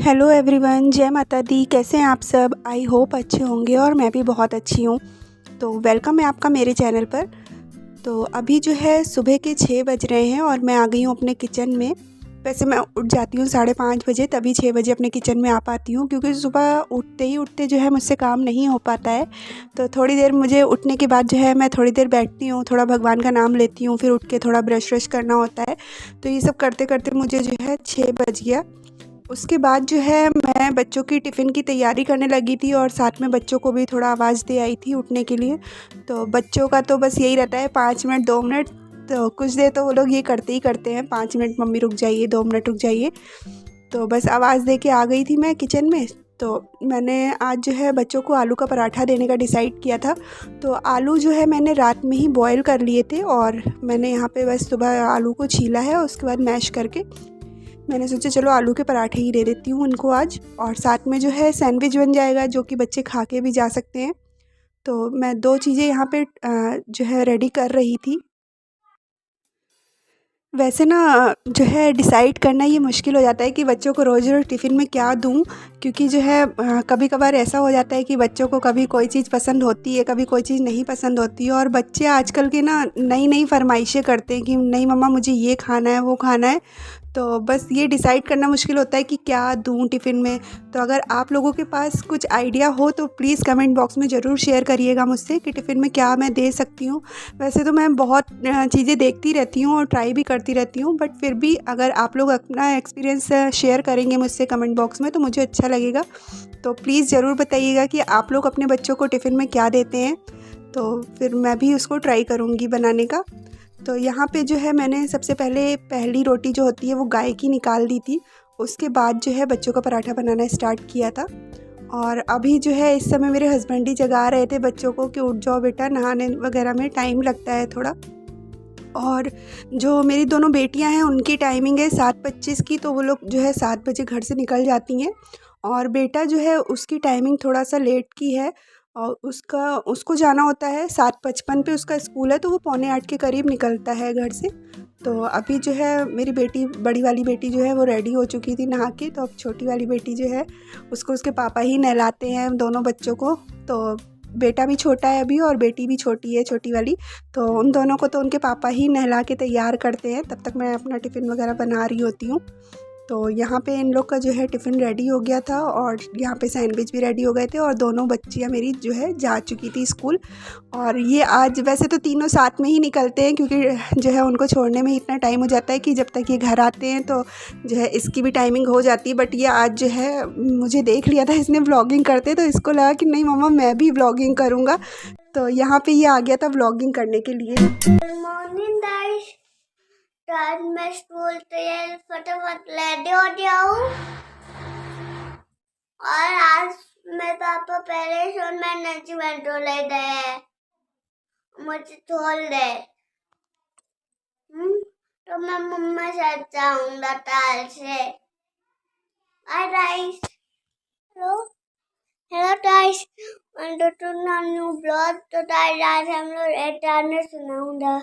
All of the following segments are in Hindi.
हेलो एवरीवन, जय माता दी। कैसे हैं आप सब? आई होप अच्छे होंगे और मैं भी बहुत अच्छी हूँ। तो वेलकम है आपका मेरे चैनल पर। तो अभी जो है सुबह के 6 बज रहे हैं और मैं आ गई हूँ अपने किचन में। वैसे मैं उठ जाती हूँ 5:30 बजे, तभी 6 बजे अपने किचन में आ पाती हूँ, क्योंकि सुबह उठते जो है मुझसे काम नहीं हो पाता है। तो थोड़ी देर मुझे उठने के बाद जो है मैं थोड़ी देर बैठती हूँ, थोड़ा भगवान का नाम लेती हूँ, फिर उठ के थोड़ा ब्रश व्रश करना होता है। तो ये सब करते करते मुझे जो है 6 बज गया। उसके बाद जो है मैं बच्चों की टिफ़िन की तैयारी करने लगी थी और साथ में बच्चों को भी थोड़ा आवाज़ दे आई थी उठने के लिए। तो बच्चों का तो बस यही रहता है 5 मिनट 2 मिनट, तो कुछ देर तो वो लोग ये करते ही करते हैं, 5 मिनट मम्मी रुक जाइए, 2 मिनट रुक जाइए। तो बस आवाज़ दे के आ गई थी मैं किचन में। तो मैंने आज जो है बच्चों को आलू का पराठा देने का डिसाइड किया था। तो आलू जो है मैंने रात में ही बॉयल कर लिए थे और मैंने यहाँ पे बस सुबह आलू को छीला है, उसके बाद मैश करके मैंने सोचा चलो आलू के पराठे ही दे देती हूँ उनको आज। और साथ में जो है सैंडविच बन जाएगा, जो कि बच्चे खा के भी जा सकते हैं। तो मैं 2 चीज़ें यहाँ पे जो है रेडी कर रही थी। वैसे ना जो है डिसाइड करना ये मुश्किल हो जाता है कि बच्चों को रोज़-रोज़ टिफ़िन में क्या दूँ, क्योंकि जो है कभी-कभार ऐसा हो जाता है कि बच्चों को कभी कोई चीज़ पसंद होती है, कभी कोई चीज़ नहीं पसंद होती है। और बच्चे आजकल के ना नई-नई फ़रमाइशें करते हैं कि नहीं मम्मा मुझे ये खाना है, वो खाना है। तो बस ये डिसाइड करना मुश्किल होता है कि क्या दूँ टिफ़िन में। तो अगर आप लोगों के पास कुछ आइडिया हो तो प्लीज़ कमेंट बॉक्स में ज़रूर शेयर करिएगा मुझसे कि टिफ़िन में क्या मैं दे सकती हूँ। वैसे तो मैं बहुत चीज़ें देखती रहती हूँ और ट्राई भी करती रहती हूँ, बट फिर भी अगर आप लोग अपना एक्सपीरियंस शेयर करेंगे मुझसे कमेंट बॉक्स में तो मुझे अच्छा लगेगा। तो प्लीज़ ज़रूर बताइएगा कि आप लोग अपने बच्चों को टिफ़िन में क्या देते हैं, तो फिर मैं भी उसको ट्राई करूँगी बनाने का। तो यहाँ पे जो है मैंने सबसे पहले पहली रोटी जो होती है वो गाय की निकाल दी थी। उसके बाद जो है बच्चों का पराठा बनाना स्टार्ट किया था। और अभी जो है इस समय मेरे हस्बैंड ही जगा रहे थे बच्चों को कि उठ जाओ बेटा, नहाने वगैरह में टाइम लगता है थोड़ा। और जो मेरी दोनों बेटियां हैं उनकी टाइमिंग है 7:25 की, तो वो लोग जो है 7 बजे घर से निकल जाती हैं। और बेटा जो है उसकी टाइमिंग थोड़ा सा लेट की है और उसको जाना होता है 7:55 पे उसका स्कूल है, तो वो 7:45 के करीब निकलता है घर से। तो अभी जो है मेरी बेटी, बड़ी वाली बेटी जो है वो रेडी हो चुकी थी नहा के, तो अब छोटी वाली बेटी जो है उसको उसके पापा ही नहलाते हैं दोनों बच्चों को। तो बेटा भी छोटा है अभी और बेटी भी छोटी है, छोटी वाली। तो उन दोनों को तो उनके पापा ही नहला के तैयार करते हैं, तब तक मैं अपना टिफ़िन वगैरह बना रही होती हूँ। तो यहाँ पे इन लोग का जो है टिफ़िन रेडी हो गया था और यहाँ पे सैंडविच भी रेडी हो गए थे और दोनों बच्चियाँ मेरी जो है जा चुकी थी स्कूल। और ये आज वैसे तो तीनों साथ में ही निकलते हैं, क्योंकि जो है उनको छोड़ने में ही इतना टाइम हो जाता है कि जब तक ये घर आते हैं तो जो है इसकी भी टाइमिंग हो जाती है। बट ये आज जो है मुझे देख लिया था इसने व्लॉगिंग करते, तो इसको लगा कि नहीं मम्मा मैं भी व्लॉगिंग करूँगा। तो यहाँ पे ये आ गया था व्लॉगिंग करने के लिए। Good morning guys. तो आज मैं स्कूल तैयार फटाफट रेडी हो जाऊँ और आज मेरे पापा पहले से मैनेजमेंट हो ले गए, मुझे छोड़ दे। तो मैं मम्मा से जाऊंगा ताल से। Hi guys, hello hello guys, मैं तो न्यू ब्लॉग। तो आज हम लोग एक गाना सुनाऊंगा।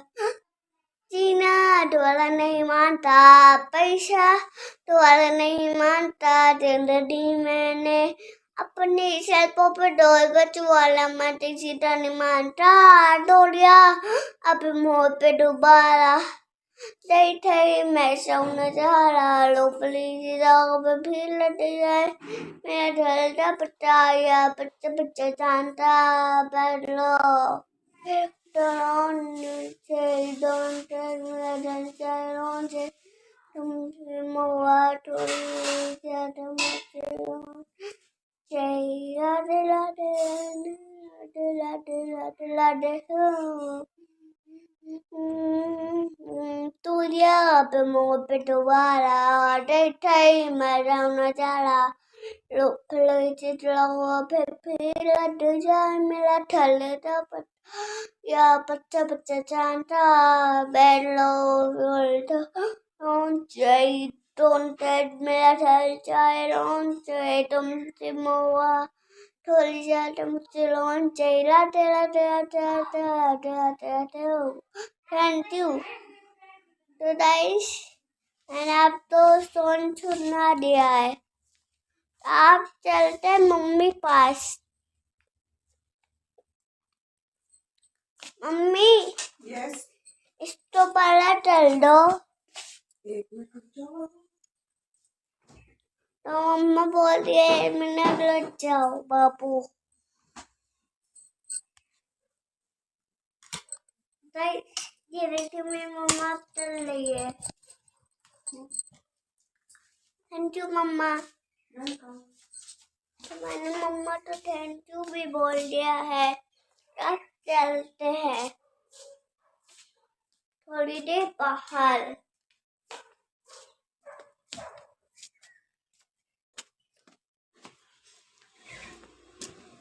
जीना दोबारा नहीं मानता, पैसा दोबारा नहीं मानता, जिंदगी मैंने अपनी सैल्पों पे डोल बचू वाला मत सीधा नहीं मानता, डोलिया अब मोह पे दोबारा दई थई मैं सोने जा रहा लोपली राग पे भी लट जाए मेरा ढलता पटाया बच्चा बच्चा जानता बैठो। Don't say, don't tell me that I don't say. तुमसे मुआ थोड़ी ज़्यादा मुझे say लाडे लाडे लाडे लाडे लाडे लाडे तू दिया पे मुँह पे दोबारा देखा ही मैं जाऊँ जाला लोग चितलाओ फिर लट जाए मेरा थले दा या बच्चा बच्चा जानता बैलो बोलता don't say don't tell मेरा थल चाहे don't say तुमसे मुआ थोड़ी ज़्यादा मुझसे don't say latte latte latte latte latte latte latte thank you. तो गाइस मैंने आप तो सॉन्ग सुना दिया है। आप चलते मम्मी पास। मम्मी यस, इसको पहले चल दो। एक मिनट रुक जाओ। तो मम्मा बोल रही है 1 मिनट लग जाओ बाबू। ये देखिए मेरी मम्मा चल रही है। थैंक यू मम्मा। तो मैंने मम्मा तो थैंक यू भी बोल दिया है। अब चलते हैं थोड़ी देर बाहर।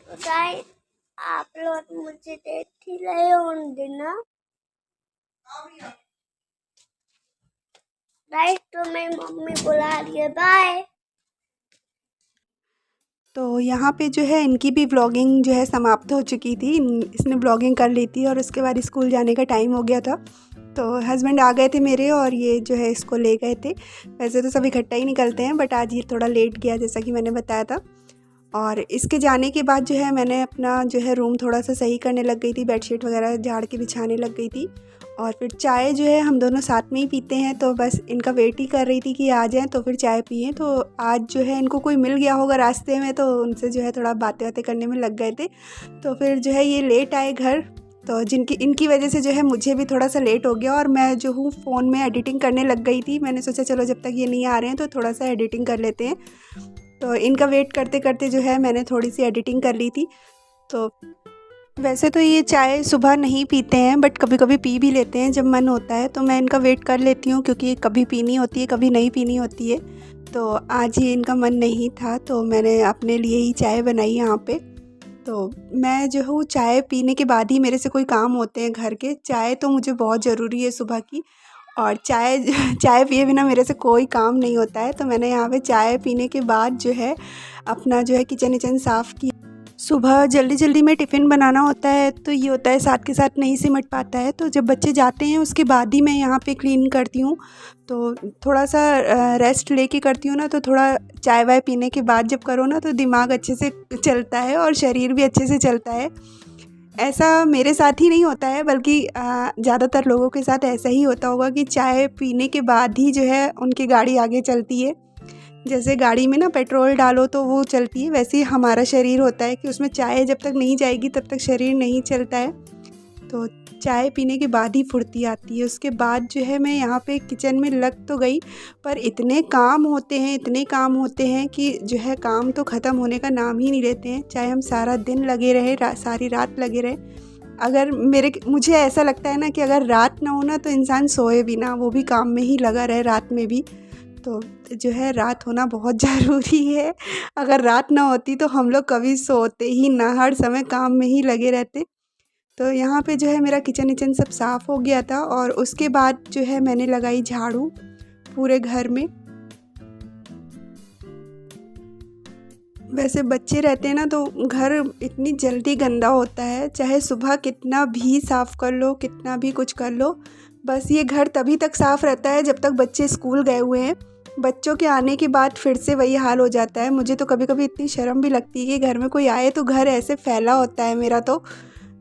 तो गाइस आप लोग मुझे देख ही रहे होंगे ना। गाइस तो मेरी मम्मी बुला रही है, बाय। तो यहाँ पे जो है इनकी भी व्लॉगिंग जो है समाप्त हो चुकी थी। इसने व्लॉगिंग कर ली थी और उसके बाद स्कूल जाने का टाइम हो गया था। तो हस्बैंड आ गए थे मेरे और ये जो है इसको ले गए थे। वैसे तो सब इकट्ठा ही निकलते हैं, बट आज ये थोड़ा लेट गया जैसा कि मैंने बताया था। और इसके जाने के बाद जो है मैंने अपना जो है रूम थोड़ा सा सही करने लग गई थी, बेडशीट वगैरह झाड़ के बिछाने लग गई थी। और फिर चाय जो है हम दोनों साथ में ही पीते हैं, तो बस इनका वेट ही कर रही थी कि आ जाएं तो फिर चाय पिएं। तो आज जो है इनको कोई मिल गया होगा रास्ते में, तो उनसे जो है थोड़ा बातें बातें करने में लग गए थे। तो फिर जो है ये लेट आए घर, तो इनकी वजह से जो है मुझे भी थोड़ा सा लेट हो गया। और मैं जो हूँ फ़ोन में एडिटिंग करने लग गई थी। मैंने सोचा चलो जब तक ये नहीं आ रहे हैं तो थोड़ा सा एडिटिंग कर लेते हैं। तो इनका वेट करते करते जो है मैंने थोड़ी सी एडिटिंग कर ली थी। तो वैसे तो ये चाय सुबह नहीं पीते हैं, बट कभी कभी पी भी लेते हैं जब मन होता है। तो मैं इनका वेट कर लेती हूँ क्योंकि कभी पीनी होती है कभी नहीं पीनी होती है। तो आज ही इनका मन नहीं था तो मैंने अपने लिए ही चाय बनाई यहाँ पे। तो मैं जो हूँ चाय पीने के बाद ही मेरे से कोई काम होते हैं घर के। चाय तो मुझे बहुत ज़रूरी है सुबह की, और चाय चाय पिए बिना मेरे से कोई काम नहीं होता है। तो मैंने यहाँ पे चाय पीने के बाद जो है अपना जो है किचन विचन साफ़ किया। सुबह जल्दी जल्दी में टिफ़िन बनाना होता है तो ये होता है साथ के साथ नहीं सिमट पाता है। तो जब बच्चे जाते हैं उसके बाद ही मैं यहाँ पे क्लीन करती हूँ। तो थोड़ा सा रेस्ट लेके करती हूँ ना, तो थोड़ा चाय वाय पीने के बाद जब करो ना तो दिमाग अच्छे से चलता है और शरीर भी अच्छे से चलता है। ऐसा मेरे साथ ही नहीं होता है, बल्कि ज़्यादातर लोगों के साथ ऐसा ही होता होगा कि चाय पीने के बाद ही जो है उनकी गाड़ी आगे चलती है। जैसे गाड़ी में ना पेट्रोल डालो तो वो चलती है, वैसे ही हमारा शरीर होता है कि उसमें चाय जब तक नहीं जाएगी तब तक शरीर नहीं चलता है। तो चाय पीने के बाद ही फुर्ती आती है। उसके बाद जो है मैं यहाँ पे किचन में लग तो गई, पर इतने काम होते हैं इतने काम होते हैं कि जो है काम तो ख़त्म होने का नाम ही नहीं लेते हैं। चाहे हम सारा दिन लगे रहे, सारी रात लगे रहे, अगर मुझे ऐसा लगता है ना कि अगर रात ना हो ना तो इंसान सोए भी ना, वो भी काम में ही लगा रहे रात में भी। तो जो है रात होना बहुत ज़रूरी है। अगर रात ना होती तो हम लोग कभी सोते ही ना, हर समय काम में ही लगे रहते। तो यहाँ पे जो है मेरा किचन विचन सब साफ़ हो गया था और उसके बाद जो है मैंने लगाई झाड़ू पूरे घर में। वैसे बच्चे रहते हैं ना तो घर इतनी जल्दी गंदा होता है, चाहे सुबह कितना भी साफ़ कर लो कितना भी कुछ कर लो, बस ये घर तभी तक साफ़ रहता है जब तक बच्चे स्कूल गए हुए हैं। बच्चों के आने के बाद फिर से वही हाल हो जाता है। मुझे तो कभी कभी इतनी शर्म भी लगती है कि घर में कोई आए तो घर ऐसे फैला होता है मेरा तो,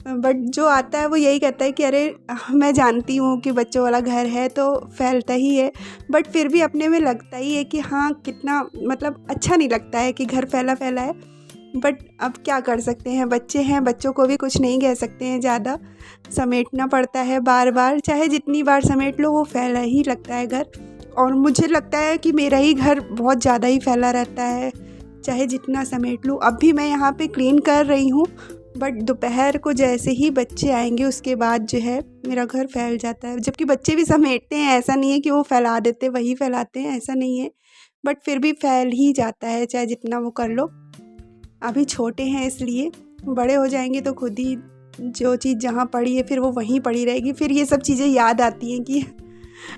बट जो आता है वो यही कहता है कि अरे मैं जानती हूँ कि बच्चों वाला घर है तो फैलता ही है, बट फिर भी अपने में लगता ही है कि हाँ कितना मतलब अच्छा नहीं लगता है कि घर फैला फैला है। बट अब क्या कर सकते हैं, बच्चे हैं, बच्चों को भी कुछ नहीं कह सकते हैं, ज़्यादा समेटना पड़ता है बार बार, चाहे जितनी बार समेट लो वो फैला ही लगता है घर। और मुझे लगता है कि मेरा ही घर बहुत ज़्यादा ही फैला रहता है चाहे जितना समेट लूँ। अब भी मैं यहाँ पे क्लीन कर रही हूँ, बट दोपहर को जैसे ही बच्चे आएंगे उसके बाद जो है मेरा घर फैल जाता है। जबकि बच्चे भी समेटते हैं, ऐसा नहीं है कि वो फैला देते वही फैलाते हैं, ऐसा नहीं है, बट फिर भी फैल ही जाता है चाहे जितना वो कर लो। अभी छोटे हैं इसलिए, बड़े हो जाएंगे तो खुद ही जो चीज़ जहाँ पड़ी है फिर वो वहीं पड़ी रहेगी, फिर ये सब चीज़ें याद आती हैं कि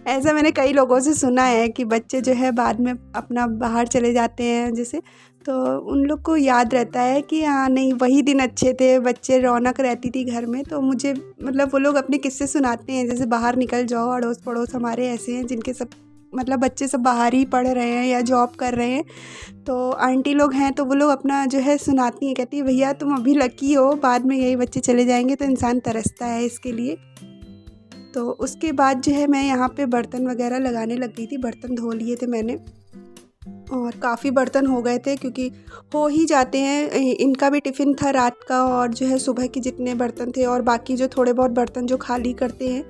ऐसा मैंने कई लोगों से सुना है कि बच्चे जो है बाद में अपना बाहर चले जाते हैं जैसे, तो उन लोग को याद रहता है कि हाँ नहीं वही दिन अच्छे थे, बच्चे रौनक रहती थी घर में। तो मुझे मतलब वो लोग अपने किस्से सुनाते हैं, जैसे बाहर निकल जाओ, अड़ोस पड़ोस हमारे ऐसे हैं जिनके सब मतलब बच्चे सब बाहर ही पढ़ रहे हैं या जॉब कर रहे हैं, तो आंटी लोग हैं तो वो लोग अपना जो है सुनाती हैं, कहती है भैया तुम अभी लकी हो, बाद में यही बच्चे चले जाएंगे, तो इंसान तरसता है इसके लिए। तो उसके बाद जो है मैं यहाँ पे बर्तन वगैरह लगाने लग गई थी, बर्तन धो लिए थे मैंने और काफ़ी बर्तन हो गए थे क्योंकि हो ही जाते हैं, इनका भी टिफ़िन था रात का और जो है सुबह के जितने बर्तन थे और बाकी जो थोड़े बहुत बर्तन जो खाली करते हैं,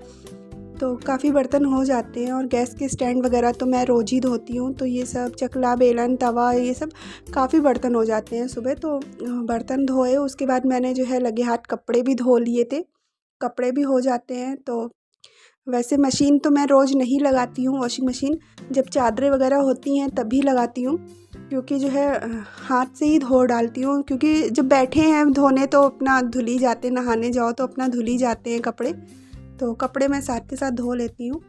तो काफ़ी बर्तन हो जाते हैं। और गैस के स्टैंड वगैरह तो मैं रोज़ ही धोती हूँ, तो ये सब चकला बेलन तवा ये सब काफ़ी बर्तन हो जाते हैं सुबह। तो बर्तन धोए, उसके बाद मैंने जो है लगे हाथ कपड़े भी धो लिए थे, कपड़े भी हो जाते हैं। तो वैसे मशीन तो मैं रोज़ नहीं लगाती हूँ, वॉशिंग मशीन जब चादरें वगैरह होती हैं तभी लगाती हूँ, क्योंकि जो है हाथ से ही धो डालती हूँ, क्योंकि जब बैठे हैं धोने तो अपना धुल ही जाते हैं, नहाने जाओ तो अपना धुल ही जाते हैं कपड़े, तो कपड़े मैं साथ के साथ धो लेती हूँ।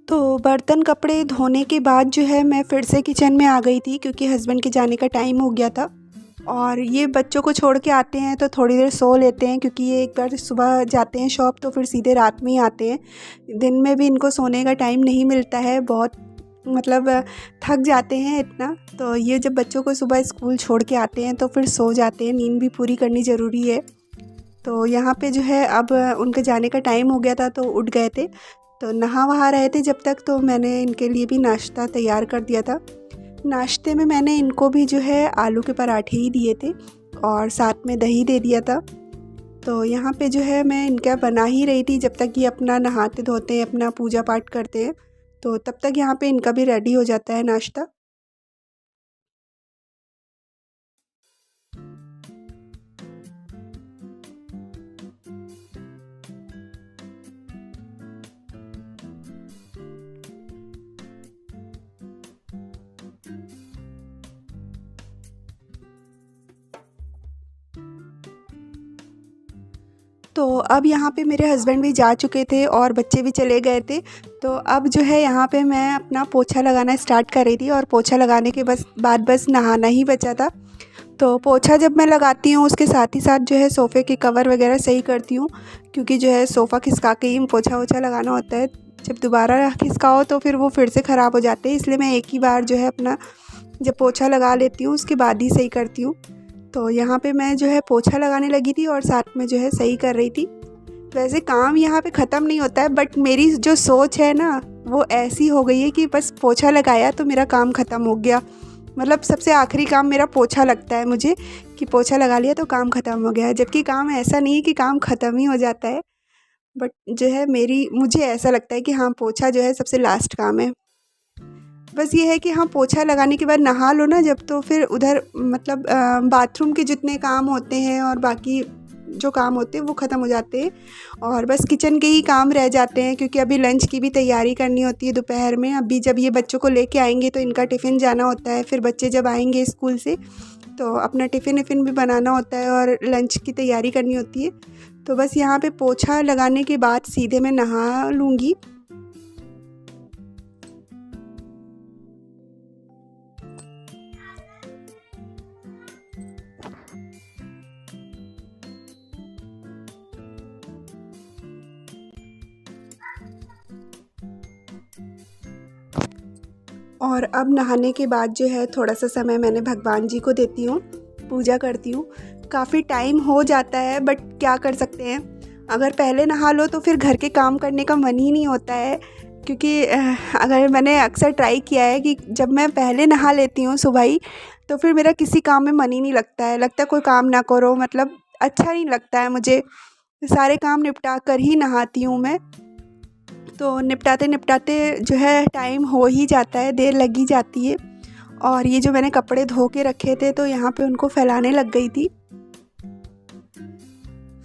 तो बर्तन कपड़े धोने के बाद जो है मैं फिर से किचन में आ गई थी, क्योंकि हस्बैंड के जाने का टाइम हो गया था और ये बच्चों को छोड़ के आते हैं तो थोड़ी देर सो लेते हैं, क्योंकि ये एक बार सुबह जाते हैं शॉप तो फिर सीधे रात में ही आते हैं। दिन में भी इनको सोने का टाइम नहीं मिलता है, बहुत मतलब थक जाते हैं इतना। तो ये जब बच्चों को सुबह स्कूल छोड़ के आते हैं तो फिर सो जाते हैं, नींद भी पूरी करनी ज़रूरी है। तो यहाँ पे जो है अब उनके जाने का टाइम हो गया था तो उठ गए थे, तो नहा वहा रहे थे जब तक, तो मैंने इनके लिए भी नाश्ता तैयार कर दिया था। नाश्ते में मैंने इनको भी जो है आलू के पराठे ही दिए थे और साथ में दही दे दिया था। तो यहाँ पे जो है मैं इनका बना ही रही थी जब तक ये अपना नहाते धोते हैं, अपना पूजा पाठ करते हैं, तो तब तक यहाँ पे इनका भी रेडी हो जाता है नाश्ता। तो अब यहाँ पे मेरे हस्बैंड भी जा चुके थे और बच्चे भी चले गए थे, तो अब जो है यहाँ पे मैं अपना पोछा लगाना स्टार्ट कर रही थी और पोछा लगाने के बाद बस नहाना ही बचा था। तो पोछा जब मैं लगाती हूँ उसके साथ ही साथ जो है सोफ़े के कवर वगैरह सही करती हूँ, क्योंकि जो है सोफ़ा खिसका के ही पोछा वोछा लगाना होता है, जब दोबारा खिसकाओ तो फिर वो फिर से ख़राब हो जाते हैं, इसलिए मैं एक ही बार जो है अपना जब पोछा लगा लेती हूँ उसके बाद ही सही करती हूँ। तो यहाँ पे मैं जो है पोछा लगाने लगी थी और साथ में जो है सही कर रही थी। वैसे काम यहाँ पे ख़त्म नहीं होता है, बट मेरी जो सोच है ना वो ऐसी हो गई है कि बस पोछा लगाया तो मेरा काम ख़त्म हो गया, मतलब सबसे आखिरी काम मेरा पोछा लगता है मुझे, कि पोछा लगा लिया तो काम ख़त्म हो गया है। जबकि काम ऐसा नहीं है कि काम ख़त्म ही हो जाता है, बट जो है मुझे ऐसा लगता है कि हाँ पोछा जो है सबसे लास्ट काम है। बस ये है कि हाँ पोछा लगाने के बाद नहा लो ना जब, तो फिर उधर मतलब बाथरूम के जितने काम होते हैं और बाकी जो काम होते हैं वो ख़त्म हो जाते हैं और बस किचन के ही काम रह जाते हैं, क्योंकि अभी लंच की भी तैयारी करनी होती है दोपहर में। अभी जब ये बच्चों को लेके आएंगे तो इनका टिफ़िन जाना होता है, फिर बच्चे जब आएंगे स्कूल से तो अपना टिफ़िन विफ़िन भी बनाना होता है और लंच की तैयारी करनी होती है। तो बस यहाँ पे पोछा लगाने के बाद सीधे मैं नहा लूँगी। और अब नहाने के बाद जो है थोड़ा सा समय मैंने भगवान जी को देती हूँ, पूजा करती हूँ। काफ़ी टाइम हो जाता है बट क्या कर सकते हैं, अगर पहले नहा लो तो फिर घर के काम करने का मन ही नहीं होता है, क्योंकि अगर मैंने अक्सर ट्राई किया है कि जब मैं पहले नहा लेती हूँ सुबह ही तो फिर मेरा किसी काम में मन ही नहीं लगता है, लगता है कोई काम ना करो, मतलब अच्छा नहीं लगता है मुझे। सारे काम निपटा कर ही नहाती हूँ मैं, तो निपटाते निपटाते जो है टाइम हो ही जाता है, देर लग ही जाती है। और ये जो मैंने कपड़े धो के रखे थे तो यहाँ पे उनको फैलाने लग गई थी।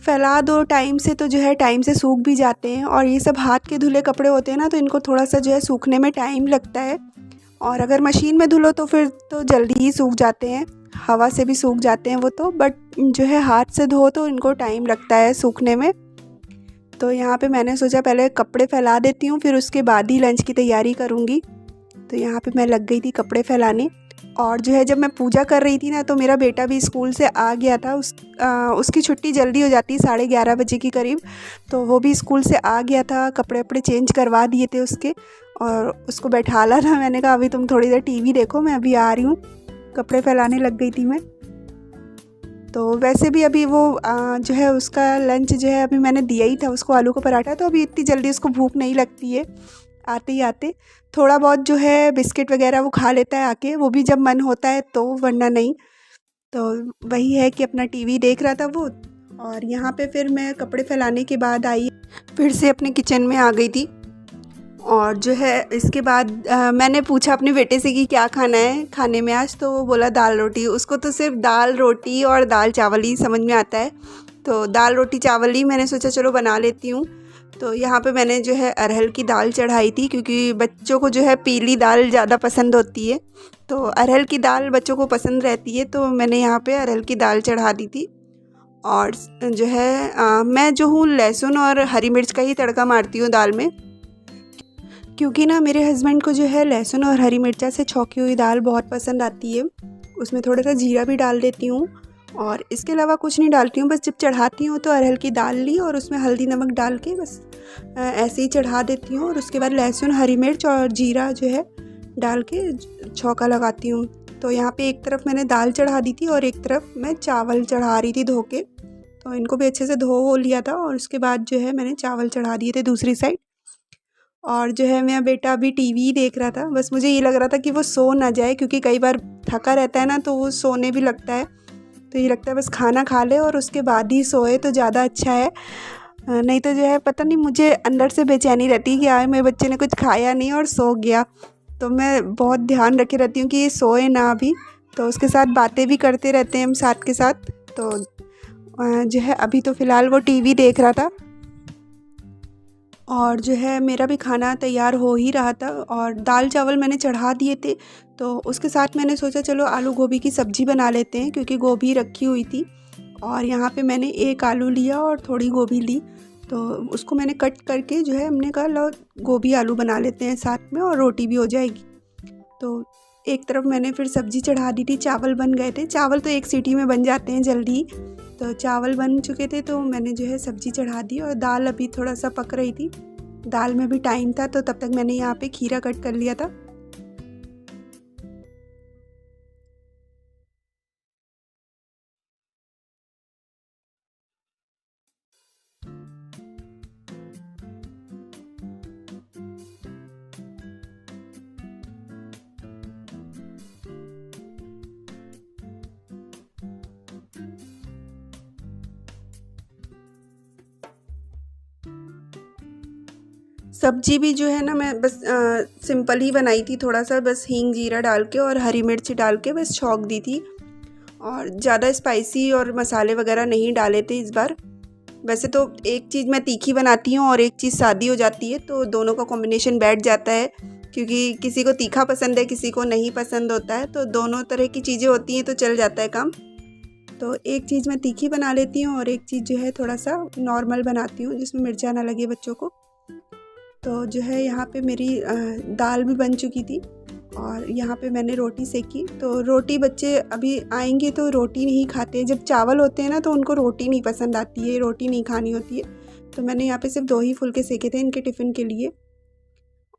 फैला दो टाइम से तो जो है टाइम से सूख भी जाते हैं, और ये सब हाथ के धुले कपड़े होते हैं ना तो इनको थोड़ा सा जो है सूखने में टाइम लगता है, और अगर मशीन में धुलो तो फिर तो जल्दी ही सूख जाते हैं, हवा से भी सूख जाते हैं वो तो, बट जो है हाथ से धो तो इनको टाइम लगता है सूखने में। तो यहाँ पे मैंने सोचा पहले कपड़े फैला देती हूँ फिर उसके बाद ही लंच की तैयारी करूँगी। तो यहाँ पे मैं लग गई थी कपड़े फैलाने, और जो है जब मैं पूजा कर रही थी ना तो मेरा बेटा भी स्कूल से आ गया था। उसकी छुट्टी जल्दी हो जाती है 11:30 बजे के करीब। तो वो भी स्कूल से आ गया था, कपड़े वपड़े चेंज करवा दिए थे उसके और उसको बैठाला था। मैंने कहा अभी तुम थोड़ी देर टीवी देखो, मैं अभी आ रही हूँ। कपड़े फैलाने लग गई थी मैं। तो वैसे भी अभी वो जो है उसका लंच जो है अभी मैंने दिया ही था उसको, आलू का पराठा। तो अभी इतनी जल्दी उसको भूख नहीं लगती है। आते ही आते थोड़ा बहुत जो है बिस्किट वगैरह वो खा लेता है आके, वो भी जब मन होता है तो, वरना नहीं। तो वही है कि अपना टीवी देख रहा था वो। और यहाँ पे फिर मैं कपड़े फैलाने के बाद आई, फिर से अपने किचन में आ गई थी। और जो है इसके बाद मैंने पूछा अपने बेटे से कि क्या खाना है खाने में आज, तो वो बोला दाल रोटी। उसको तो सिर्फ दाल रोटी और दाल चावल ही समझ में आता है। तो दाल रोटी चावल ही मैंने सोचा चलो बना लेती हूँ। तो यहाँ पे मैंने जो है अरहर की दाल चढ़ाई थी, क्योंकि बच्चों को जो है पीली दाल ज़्यादा पसंद होती है। तो अरहर की दाल बच्चों को पसंद रहती है, तो मैंने यहाँ पे अरहर की दाल चढ़ा दी थी। और जो है मैं जो हूँ लहसुन और हरी मिर्च का ही तड़का मारती हूँ दाल में, क्योंकि ना मेरे हस्बैंड को जो है लहसुन और हरी मिर्चा से छौंकी हुई दाल बहुत पसंद आती है। उसमें थोड़ा सा जीरा भी डाल देती हूँ और इसके अलावा कुछ नहीं डालती हूँ। बस जब चढ़ाती हूँ तो अरहर की दाल ली और उसमें हल्दी नमक डाल के बस ऐसे ही चढ़ा देती हूँ। और उसके बाद लहसुन हरी मिर्च और जीरा जो है डाल के छौंका लगाती हूँ। तो यहाँ पे एक तरफ मैंने दाल चढ़ा दी थी और एक तरफ मैं चावल चढ़ा रही थी धो के। तो इनको भी अच्छे से धो लिया था और उसके बाद जो है मैंने चावल चढ़ा दिए थे दूसरी साइड। और जो है मेरा बेटा अभी टीवी देख रहा था। बस मुझे ये लग रहा था कि वो सो ना जाए, क्योंकि कई बार थका रहता है ना तो वो सोने भी लगता है। तो ये लगता है बस खाना खा ले और उसके बाद ही सोए तो ज़्यादा अच्छा है। नहीं तो जो है पता नहीं मुझे अंदर से बेचैनी रहती है कि यार मेरे बच्चे ने कुछ खाया नहीं और सो गया। तो मैं बहुत ध्यान रखे रहती हूँ कि ये सोए ना अभी। तो उसके साथ बातें भी करते रहते हैं हम साथ के साथ। तो जो है अभी तो फ़िलहाल वो टीवी देख रहा था और जो है मेरा भी खाना तैयार हो ही रहा था और दाल चावल मैंने चढ़ा दिए थे। तो उसके साथ मैंने सोचा चलो आलू गोभी की सब्ज़ी बना लेते हैं, क्योंकि गोभी रखी हुई थी। और यहाँ पे मैंने एक आलू लिया और थोड़ी गोभी ली, तो उसको मैंने कट करके जो है हमने कहा लो गोभी आलू बना लेते हैं साथ में और रोटी भी हो जाएगी। तो एक तरफ मैंने फिर सब्ज़ी चढ़ा दी थी, चावल बन गए थे। चावल तो एक सीटी में बन जाते हैं जल्दी। तो चावल बन चुके थे तो मैंने जो है सब्ज़ी चढ़ा दी और दाल अभी थोड़ा सा पक रही थी। दाल में भी टाइम था तो तब तक मैंने यहाँ पे खीरा कट कर लिया था। सब्जी भी जो है ना मैं बस सिंपल ही बनाई थी, थोड़ा सा बस हींग जीरा डाल के और हरी मिर्च डाल के बस छौंक दी थी। और ज़्यादा स्पाइसी और मसाले वगैरह नहीं डाले थे इस बार। वैसे तो एक चीज़ मैं तीखी बनाती हूँ और एक चीज़ सादी हो जाती है, तो दोनों का कॉम्बिनेशन बैठ जाता है। क्योंकि किसी को तीखा पसंद है, किसी को नहीं पसंद होता है, तो दोनों तरह की चीज़ें होती हैं तो चल जाता है काम। तो एक चीज़ मैं तीखी बना लेती हूँ और एक चीज़ जो है थोड़ा सा नॉर्मल बनाती हूँ, जिसमें मिर्चा ना लगे बच्चों को। तो जो है यहाँ पे मेरी दाल भी बन चुकी थी और यहाँ पे मैंने रोटी सेकी। तो रोटी बच्चे अभी आएंगे तो रोटी नहीं खाते। जब चावल होते हैं ना तो उनको रोटी नहीं पसंद आती है, रोटी नहीं खानी होती है। तो मैंने यहाँ पे सिर्फ 2 ही फुलके सेके थे इनके टिफ़िन के लिए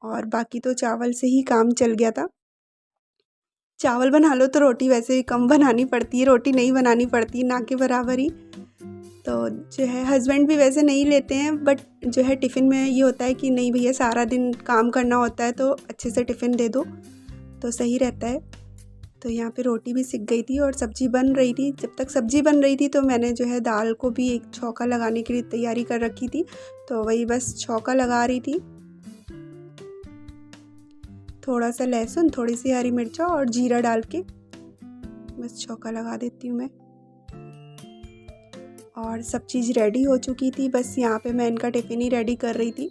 और बाकी तो चावल से ही काम चल गया था। चावल बना लो तो रोटी वैसे ही कम बनानी पड़ती है, रोटी नहीं बनानी पड़ती, ना के बराबर ही। तो जो है हस्बैंड भी वैसे नहीं लेते हैं, बट जो है टिफ़िन में ये होता है कि नहीं भैया सारा दिन काम करना होता है तो अच्छे से टिफ़िन दे दो तो सही रहता है। तो यहाँ पे रोटी भी सिक गई थी और सब्ज़ी बन रही थी। जब तक सब्ज़ी बन रही थी तो मैंने जो है दाल को भी एक छौंका लगाने के लिए तैयारी कर रखी थी। तो वही बस छौंका लगा रही थी। थोड़ा सा लहसुन, थोड़ी सी हरी मिर्चा और जीरा डाल के बस छौंका लगा देती हूँ मैं। और सब चीज़ रेडी हो चुकी थी, बस यहाँ पे मैं इनका टिफ़िन ही रेडी कर रही थी।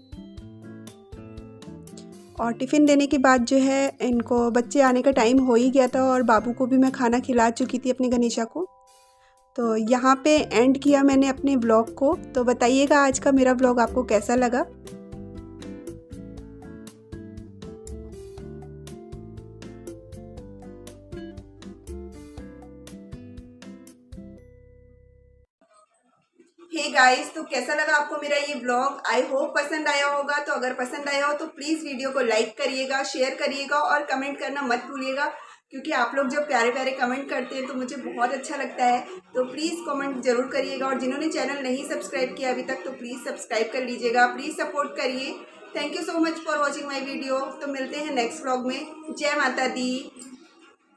और टिफ़िन देने के बाद जो है इनको बच्चे आने का टाइम हो ही गया था और बाबू को भी मैं खाना खिला चुकी थी अपने गनीशा को। तो यहाँ पे एंड किया मैंने अपने ब्लॉग को। तो बताइएगा आज का मेरा ब्लॉग आपको कैसा लगा। हे गाइस, तो कैसा लगा आपको मेरा ये ब्लॉग? आई होप पसंद आया होगा। तो अगर पसंद आया हो तो प्लीज़ वीडियो को लाइक करिएगा, शेयर करिएगा और कमेंट करना मत भूलिएगा, क्योंकि आप लोग जब प्यारे प्यारे कमेंट करते हैं तो मुझे बहुत अच्छा लगता है। तो प्लीज़ कमेंट ज़रूर करिएगा और जिन्होंने चैनल नहीं सब्सक्राइब किया अभी तक तो प्लीज़ सब्सक्राइब कर लीजिएगा। प्लीज़ सपोर्ट करिए। Thank you so much for watching my video. तो मिलते हैं नेक्स्ट ब्लॉग में। जय माता दी।